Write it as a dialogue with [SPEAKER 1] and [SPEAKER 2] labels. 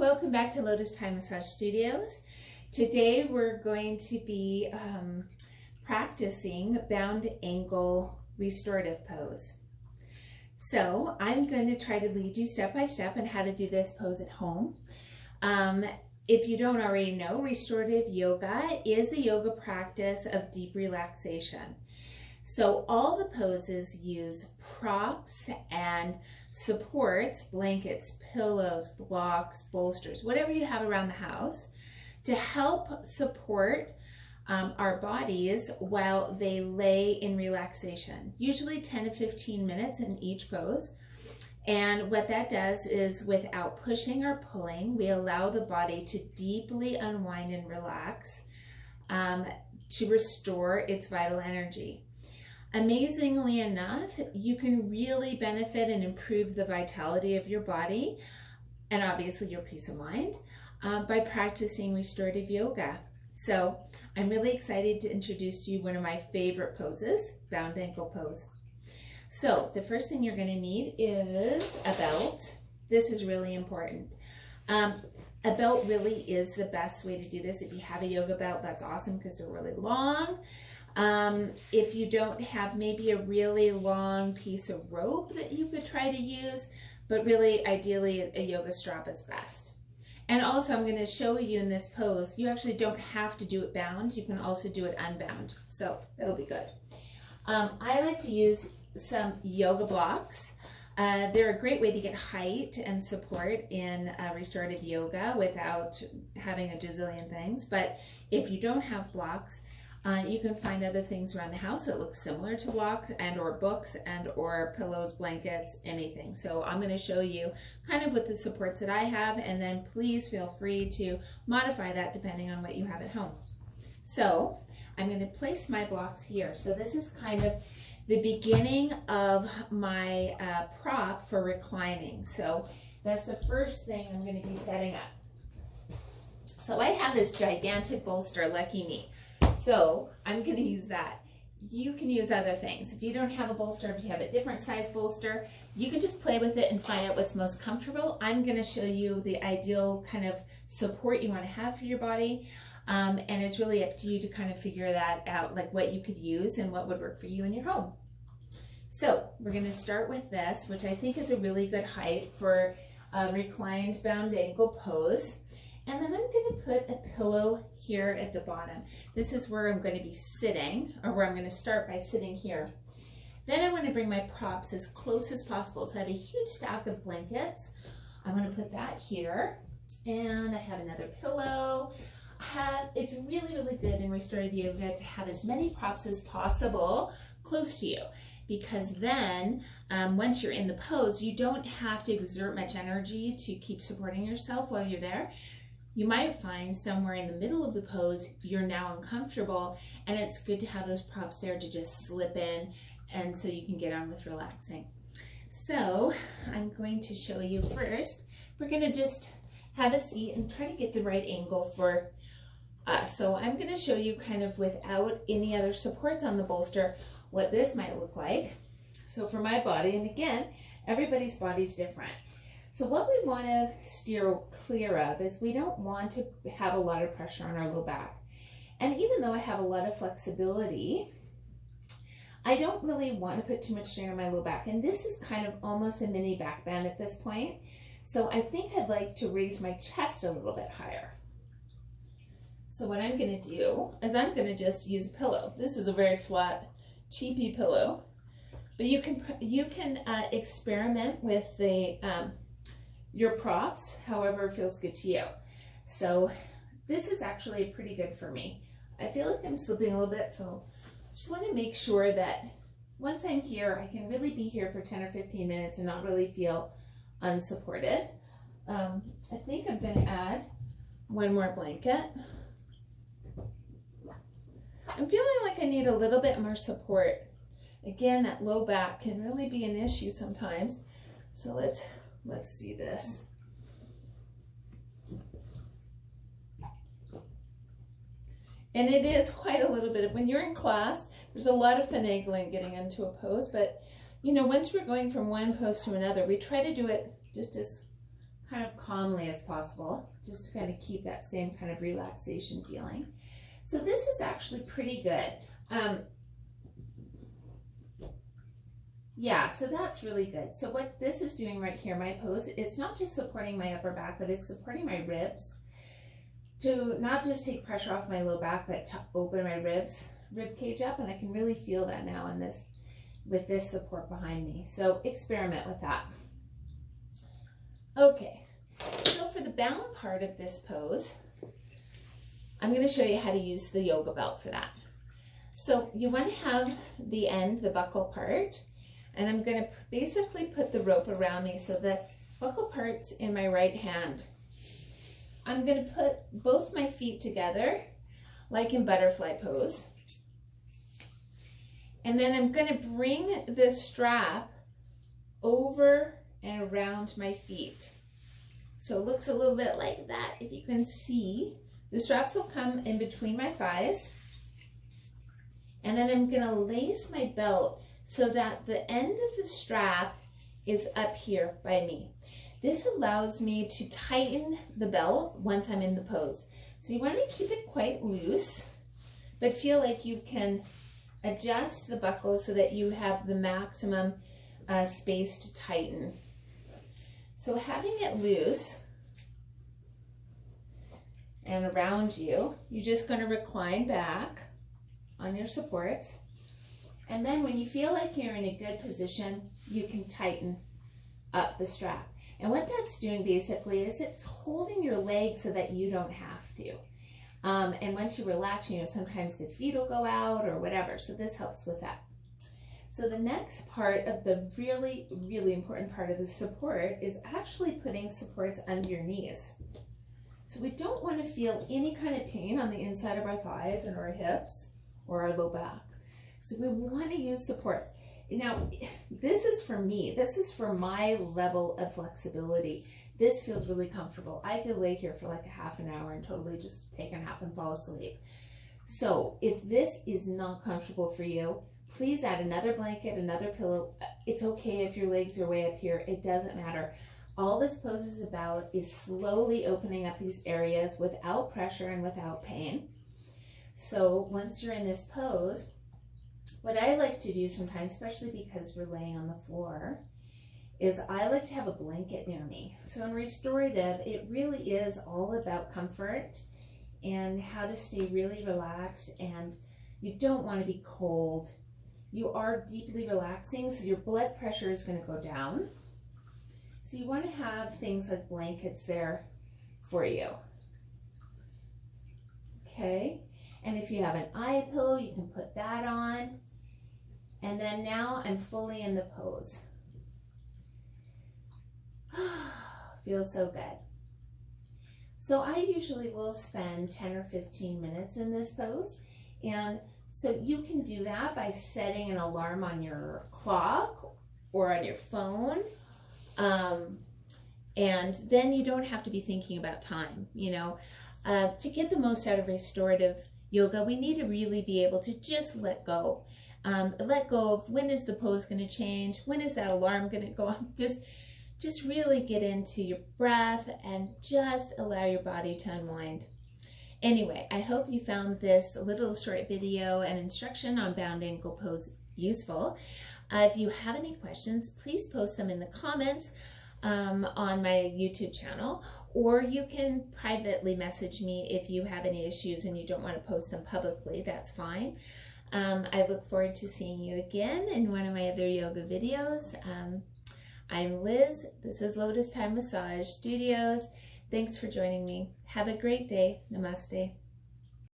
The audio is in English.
[SPEAKER 1] welcome back to Lotus Time Massage Studios. Today we're going to be practicing bound ankle restorative pose. So I'm going to try to lead you step by step on how to do this pose at home. If you don't already know, restorative yoga is a yoga practice of deep relaxation. So all the poses use props and supports, blankets, pillows, blocks, bolsters, whatever you have around the house to help support our bodies while they lay in relaxation, usually 10 to 15 minutes in each pose. And what that does is, without pushing or pulling, we allow the body to deeply unwind and relax to restore its vital energy. Amazingly enough, you can really benefit and improve the vitality of your body and obviously your peace of mind by practicing restorative yoga. So I'm really excited to introduce to you one of my favorite poses, bound ankle pose. So the first thing you're going to need is a belt. This is really important. A belt really is the best way to do this. If you have a yoga belt, that's awesome because they're really long. If you don't have maybe a really long piece of rope that you could try to use, but really ideally a yoga strap is best. And also I'm going to show you in this pose, you actually don't have to do it bound. You can also do it unbound. So that'll be good. I like to use some yoga blocks. They're a great way to get height and support in restorative yoga without having a gazillion things. But if you don't have blocks, you can find other things around the house that look similar to blocks and or books and or pillows, blankets, anything. So I'm going to show you kind of with the supports that I have, and then please feel free to modify that depending on what you have at home. So I'm going to place my blocks here. So this is kind of the beginning of my prop for reclining. So that's the first thing I'm going to be setting up. So I have this gigantic bolster, lucky me. So I'm going to use that. You can use other things. If you don't have a bolster, if you have a different size bolster, you can just play with it and find out what's most comfortable. I'm going to show you the ideal kind of support you want to have for your body. And it's really up to you to kind of figure that out, like what you could use and what would work for you in your home. So we're going to start with this, which I think is a really good height for a reclined bound ankle pose. And then I'm going to put a pillow here at the bottom. This is where I'm going to be sitting, or where I'm going to start by sitting here. Then I want to bring my props as close as possible. So I have a huge stack of blankets. I'm going to put that here. And I have another pillow. It's really, really good in restorative yoga to have as many props as possible close to you, because then once you're in the pose, you don't have to exert much energy to keep supporting yourself while you're there. You might find somewhere in the middle of the pose, you're now uncomfortable, and it's good to have those props there to just slip in, and so you can get on with relaxing. So I'm going to show you first. We're going to just have a seat and try to get the right angle for us. So I'm going to show you kind of without any other supports on the bolster what this might look like. So for my body, and again, everybody's body's different. So what we want to steer clear of is we don't want to have a lot of pressure on our low back. And even though I have a lot of flexibility, I don't really want to put too much strain on my low back. And this is kind of almost a mini back bend at this point. So I think I'd like to raise my chest a little bit higher. So what I'm going to do is I'm going to just use a pillow. This is a very flat, cheapy pillow. But you can experiment with the your props, however it feels good to you. So this is actually pretty good for me. I feel like I'm slipping a little bit, so just want to make sure that once I'm here, I can really be here for 10 or 15 minutes and not really feel unsupported. I think I'm going to add one more blanket. I'm feeling like I need a little bit more support. Again, that low back can really be an issue sometimes. So let's see this. And it is quite a little bit of, when you're in class, there's a lot of finagling getting into a pose, but you know, once we're going from one pose to another, we try to do it just as kind of calmly as possible, just to kind of keep that same kind of relaxation feeling. So this is actually pretty good. Yeah, so that's really good. So what this is doing right here, my pose, it's not just supporting my upper back, but it's supporting my ribs to not just take pressure off my low back, but to open my rib cage up. And I can really feel that now in this, with this support behind me. So experiment with that. Okay, so for the bound part of this pose, I'm going to show you how to use the yoga belt for that. So you want to have the end, the buckle part, and I'm going to basically put the rope around me so the buckle part's in my right hand. I'm going to put both my feet together like in butterfly pose. And then I'm going to bring the strap over and around my feet. So it looks a little bit like that. If you can see, the straps will come in between my thighs. And then I'm going to lace my belt so that the end of the strap is up here by me. This allows me to tighten the belt once I'm in the pose. So you want to keep it quite loose, but feel like you can adjust the buckle so that you have the maximum space to tighten. So having it loose and around you, you're just going to recline back on your supports. And then when you feel like you're in a good position, you can tighten up the strap. And what that's doing basically is it's holding your legs so that you don't have to. And once you relax, you know, sometimes the feet will go out or whatever. So this helps with that. So the next part of the really, really important part of the support is actually putting supports under your knees. So we don't want to feel any kind of pain on the inside of our thighs and our hips or our low back. So we want to use supports. Now, this is for me. This is for my level of flexibility. This feels really comfortable. I could lay here for like a half an hour and totally just take a nap and fall asleep. So if this is not comfortable for you, please add another blanket, another pillow. It's okay if your legs are way up here. It doesn't matter. All this pose is about is slowly opening up these areas without pressure and without pain. So once you're in this pose, what I like to do sometimes, especially because we're laying on the floor, is I like to have a blanket near me. So in restorative, it really is all about comfort and how to stay really relaxed, and you don't want to be cold. You are deeply relaxing, so your blood pressure is going to go down. So you want to have things like blankets there for you. Okay, and if you have an eye pillow, you can put that on. And then now I'm fully in the pose. Feels so good. So I usually will spend 10 or 15 minutes in this pose. And so you can do that by setting an alarm on your clock or on your phone. And then you don't have to be thinking about time, you know. To get the most out of restorative yoga, we need to really be able to just let go. Let go of when is the pose going to change, when is that alarm going to go off. Just really get into your breath and just allow your body to unwind. Anyway, I hope you found this little short video and instruction on bound ankle pose useful. If you have any questions, please post them in the comments on my YouTube channel, or you can privately message me if you have any issues and you don't want to post them publicly. That's fine. I look forward to seeing you again in one of my other yoga videos. I'm Liz. This is Lotus Time Massage Studios. Thanks for joining me. Have a great day. Namaste.